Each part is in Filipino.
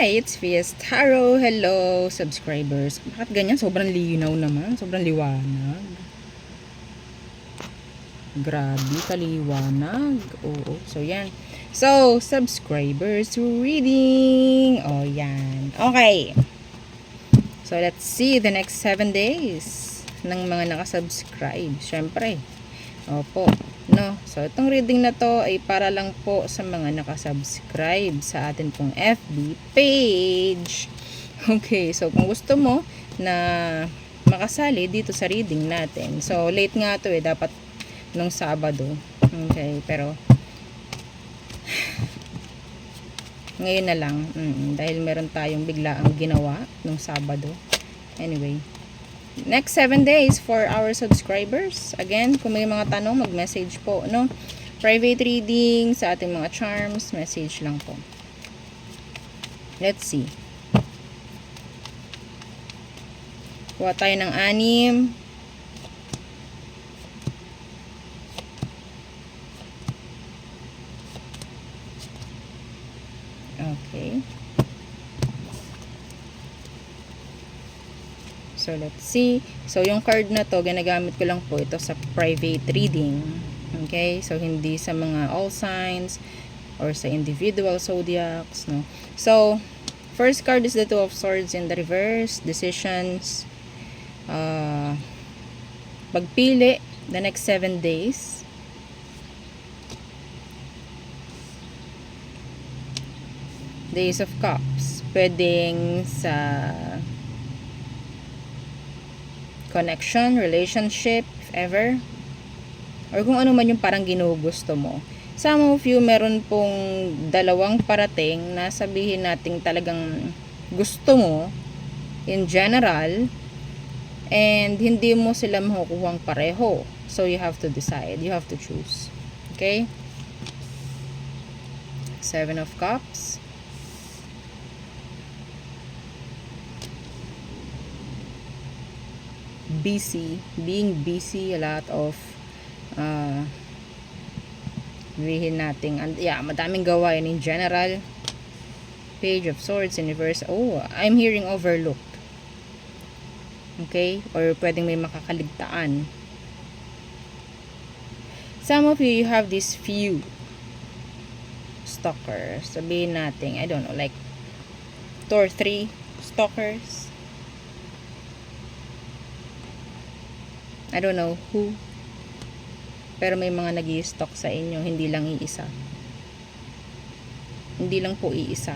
Hi, it's Fiestaro. Hello, subscribers. Bakit ganyan? Sobrang linaw naman. Sobrang liwanag. Grabe, kaliwanag. Oo, so yan. So, subscribers reading. Oh, yan. Okay. So, let's see the next 7 days ng mga nakasubscribe. Syempre. Opo. No? So, itong reading na to ay para lang po sa mga nakasubscribe sa atin pong FB page. Okay, so kung gusto mo na makasali dito sa reading natin. So, late nga to dapat nung Sabado. Okay, pero ngayon na lang. Dahil meron tayong biglaang ginawa nung Sabado. Anyway, next 7 days for our subscribers. Again, kung may mga tanong, mag-message po, no? Private reading sa ating mga charms, message lang po. Let's see. Kuha tayo ng 6. Okay. So, let's see. So, yung card na to, ginagamit ko lang po ito sa private reading. Okay? So, hindi sa mga all signs or sa individual zodiacs, no? So, first card is the Two of Swords in the reverse. Decisions. Pagpili the next 7 days. The Ace of Cups. Pwedeng sa connection, relationship, if ever. Or kung ano man yung parang ginugusto mo. Some of you, meron pong dalawang parating na sabihin natin talagang gusto mo in general and hindi mo sila makukuhang pareho. So, you have to decide. You have to choose. Okay? 7 of Cups. Being busy, a lot of sabihin natin, madaming gawain in general. Page of Swords in reverse. Oh, I'm hearing overlooked. Okay? Or pwedeng may makakaligtaan. Some of you have this few stalkers. Sabihin natin, I don't know, like 2 or 3 stalkers. I don't know who. Pero may mga nag-i-stalk sa inyo. Hindi lang iisa. Hindi lang po iisa.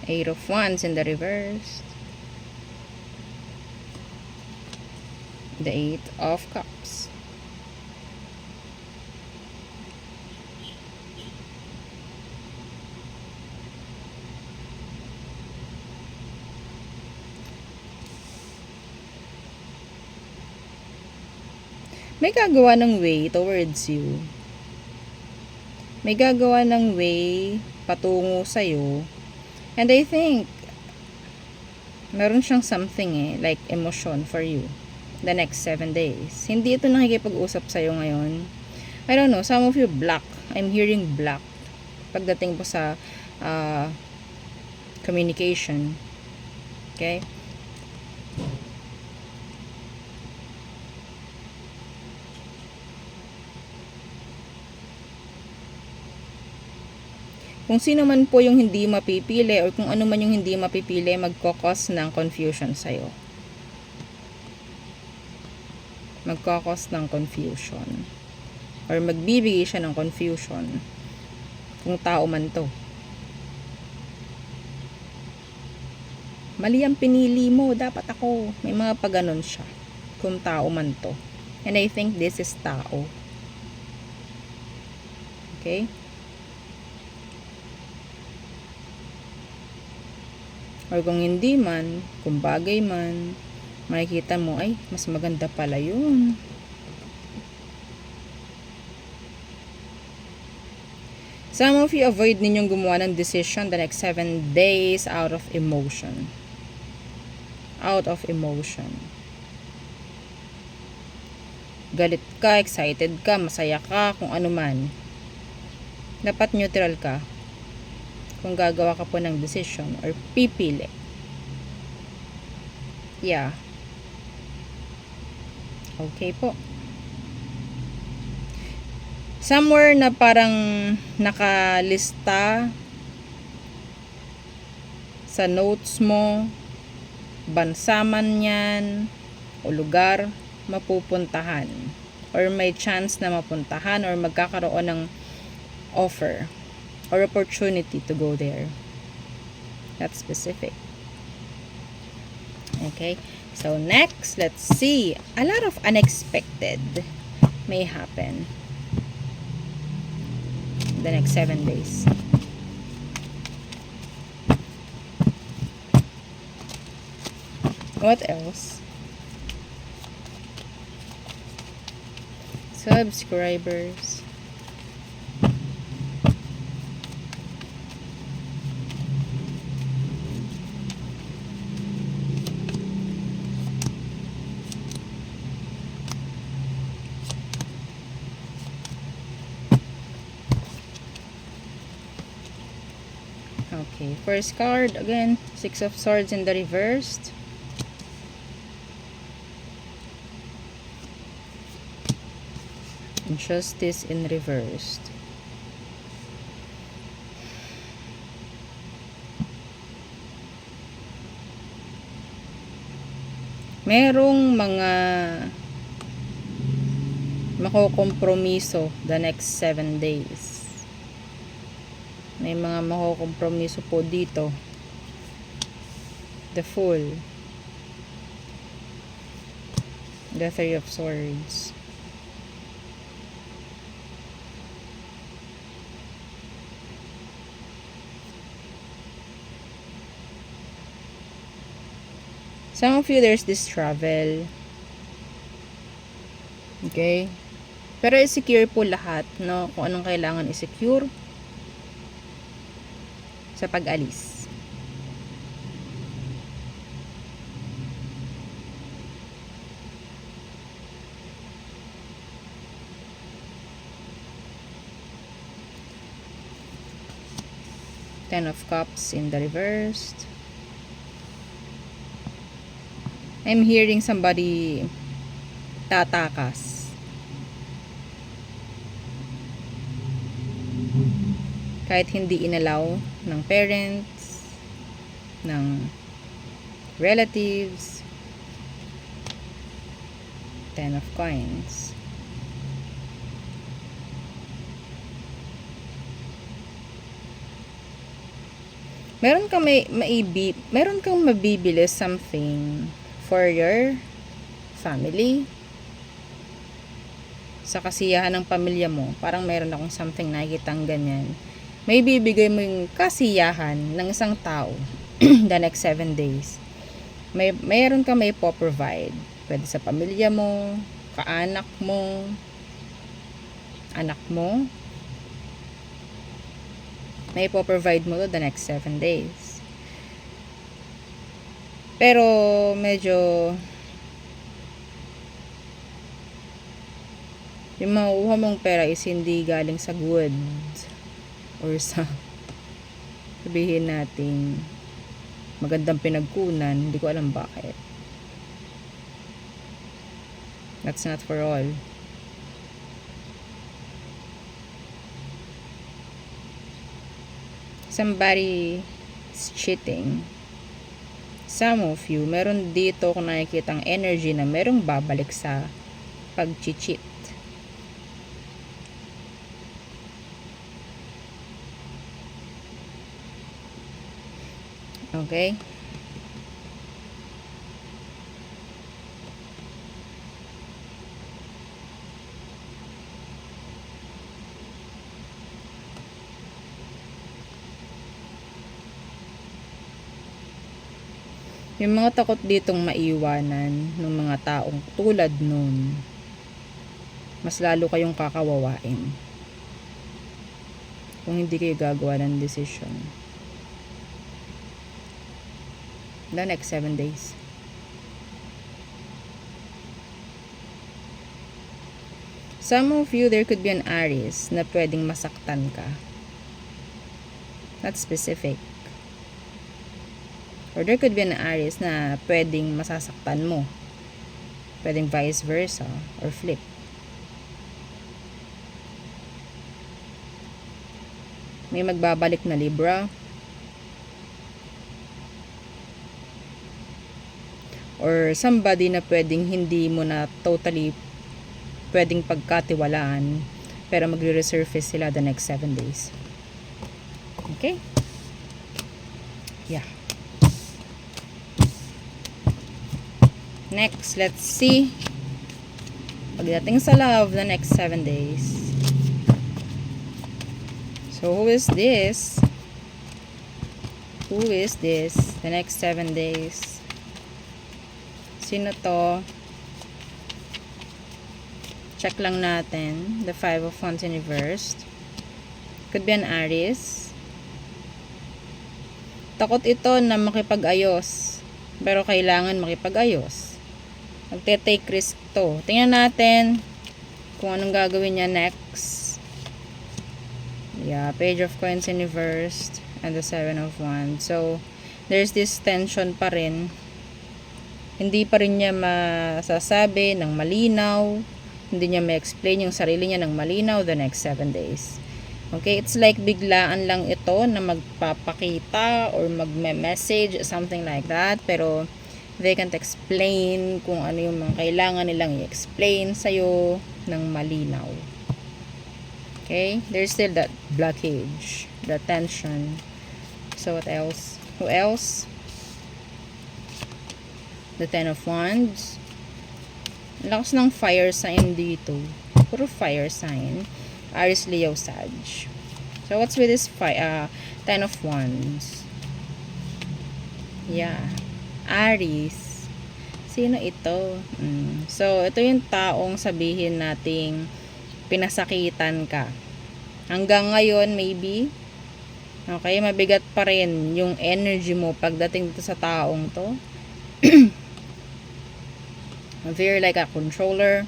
Eight of Wands in the reverse. The Eight of Cups. May gagawa ng way towards you. May gagawa ng way patungo sa'yo. And I think, meron siyang something like emotion for you the next 7 days. Hindi ito nakikipag-usap sa'yo ngayon. I don't know, some of you black. I'm hearing black. Pagdating po sa communication. Okay? Kung sino man po yung hindi mapipili or kung ano man yung hindi mapipili, magkakos ng confusion sa'yo. Magkakos ng confusion. Or magbibigay siya ng confusion. Kung tao man to. Mali ang pinili mo, dapat ako. May mga paganon siya. Kung tao man to. And I think this is tao. Okay? Or kung hindi man, kung bagay man, makikita mo, ay, mas maganda pala yun. Some of you avoid ninyong gumawa ng decision the next 7 days out of emotion. Out of emotion. galit ka, excited ka, masaya ka, kung ano man. Dapat neutral ka kung gagawa ka po ng decision or pipili. Yeah. Okay po. Somewhere na parang nakalista sa notes mo, bansa man yan, o lugar mapupuntahan, or may chance na mapuntahan, or magkakaroon ng offer or opportunity to go there. That's specific. Okay, so next, let's see. A lot of unexpected may happen the next 7 days. What else? Subscribers. Okay, first card again, Six of Swords in the reversed. Justice in reversed. Merong mga makokompromiso the next 7 days. May mga makokompromiso po dito. The Fool. The Three of Swords. Some of you, there's this travel. Okay? Pero i-secure po lahat, no? Kung anong kailangan i-secure sa pag-alis. Ten of Cups in the reversed. I'm hearing somebody tatakas. Kahit hindi inalaw ng parents, ng relatives. Ten of Coins. Meron kang mabibili something for your family, sa kasiyahan ng pamilya mo. Parang meron akong something nakikitang ganyan. May bibigay mo yung kasiyahan ng isang tao the next 7 days. Meron ka may po-provide. Pwede sa pamilya mo, kaanak mo, anak mo. May po-provide mo to the next 7 days. Pero medyo yung makukuha mong pera is hindi galing sa good or sa sabihin natin magandang pinagkunan. Hindi ko alam bakit. That's not for all. Somebody is cheating. Some of you, meron dito kung nakikitang energy na merong babalik sa pag-cheat. Okay? Yung mga takot ditong maiwanan ng mga taong tulad nun, mas lalo kayong kakawawain kung hindi kayo gagawa ng decision the next 7 days. Some of you, there could be an Aries na pwedeng masaktan ka. Not specific. Or there could be an Aries na pwedeng masasaktan mo. Pwedeng vice versa or flip. May magbabalik na Libra. Or somebody na pwedeng hindi mo na totally pwedeng pagkatiwalaan, pero magre-resurface sila the next 7 days. Okay? Yeah. Next, let's see. Pagdating sa love, the next 7 days. So, who is this? Who is this? The next 7 days. Sino to? Check lang natin. The 5 of Wands in reverse. Could be an Aries. Takot ito na makipag-ayos. Pero kailangan makipag-ayos. Magte-take risk to. Tingnan natin kung anong gagawin niya next. Yeah, Page of Coins in reverse. And the 7 of Wands. So, there's this tension pa rin. Hindi pa rin niya masasabi ng malinaw. Hindi niya ma-explain yung sarili niya ng malinaw the next 7 days. Okay, it's like biglaan lang ito na magpapakita or magme-message, something like that. Pero they can't explain kung ano yung mga kailangan nilang i-explain sa'yo ng malinaw. Okay, there's still that blockage, the tension. So what else? Who else? The 10 of Wands. Lakas ng fire sign dito. Puro fire sign. Aries, Leo, Sag. So, what's with this 10 of Wands? Yeah. Aries. Sino ito? So, ito yung taong sabihin nating pinasakitan ka. Hanggang ngayon, maybe. Okay, mabigat pa rin yung energy mo pagdating dito sa taong to. Very like a controller,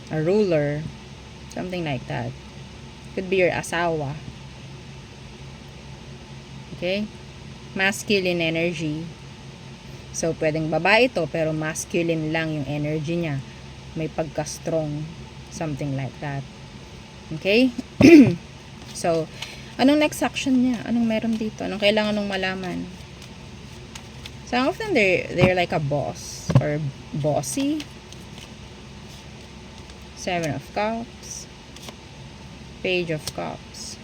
a ruler, something like that. Could be your asawa. Okay? Masculine energy. So, pwedeng babae to, pero masculine lang yung energy niya. May pagka-strong. Something like that. Okay? So, anong next action niya? Anong meron dito? Anong kailangan nung malaman? Some of them, they're like a boss or bossy. 7 of Cups. Page of Cups.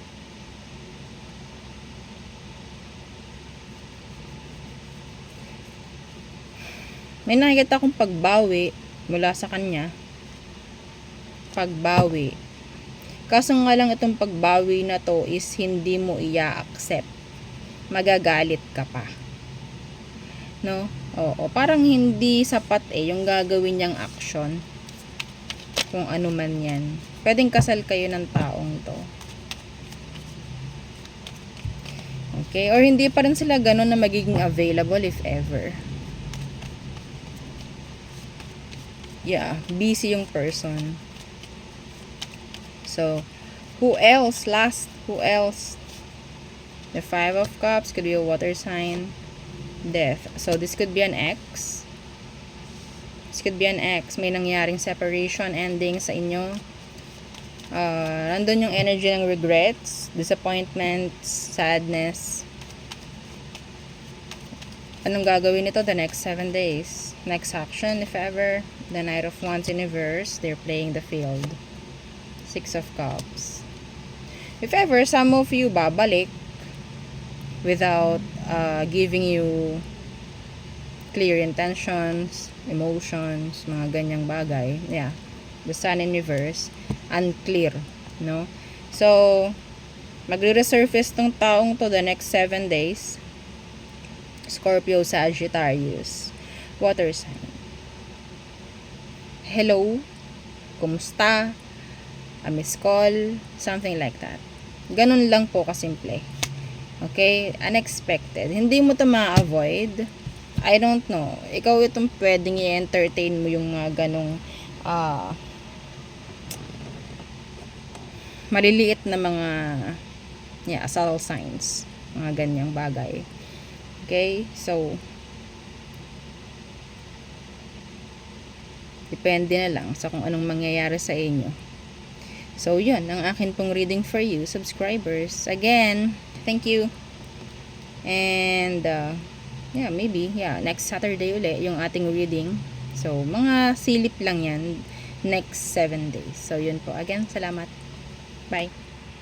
May nakikita akong pagbawi mula sa kanya. Pagbawi. Kaso nga lang itong pagbawi na to is hindi mo i-accept. Magagalit ka pa. No? Oo, parang hindi sapat yung gagawin niyang action. Kung ano man yan. Pwedeng kasal kayo ng taong to. Okay? Or hindi pa rin sila ganun na magiging available if ever. Yeah, busy yung person. So, who else? Last, who else? The 5 of Cups could be a water sign. Death. So, this could be an ex. This could be an ex. May nangyaring separation, ending sa inyo. Nandun yung energy ng regrets, disappointments, sadness. Anong gagawin nito the next 7 days? Next action, if ever. The Knight of Wands in reverse. They're playing the field. 6 of Cups. If ever, some of you babalik without giving you clear intentions, emotions, mga ganyang bagay. Yeah. The Sun in reverse. Unclear. No? So, magre-resurface tong taong to the next 7 days. Scorpio, Sagittarius. Water sign. Hello? Kumusta? A missed call? Something like that. Ganun lang po kasimple. Okay? Unexpected. Hindi mo to ma-avoid. I don't know. Ikaw itong pwedeng i-entertain mo yung mga ganong maliliit na mga subtle signs. Mga ganyang bagay. Okay? So, depende na lang sa kung anong mangyayari sa inyo. So, yun. Ang akin pong reading for you, subscribers. Again, thank you. And, maybe, next Saturday uli yung ating reading. So, mga silip lang yan next 7 days. So, yun po. Again, salamat. Bye.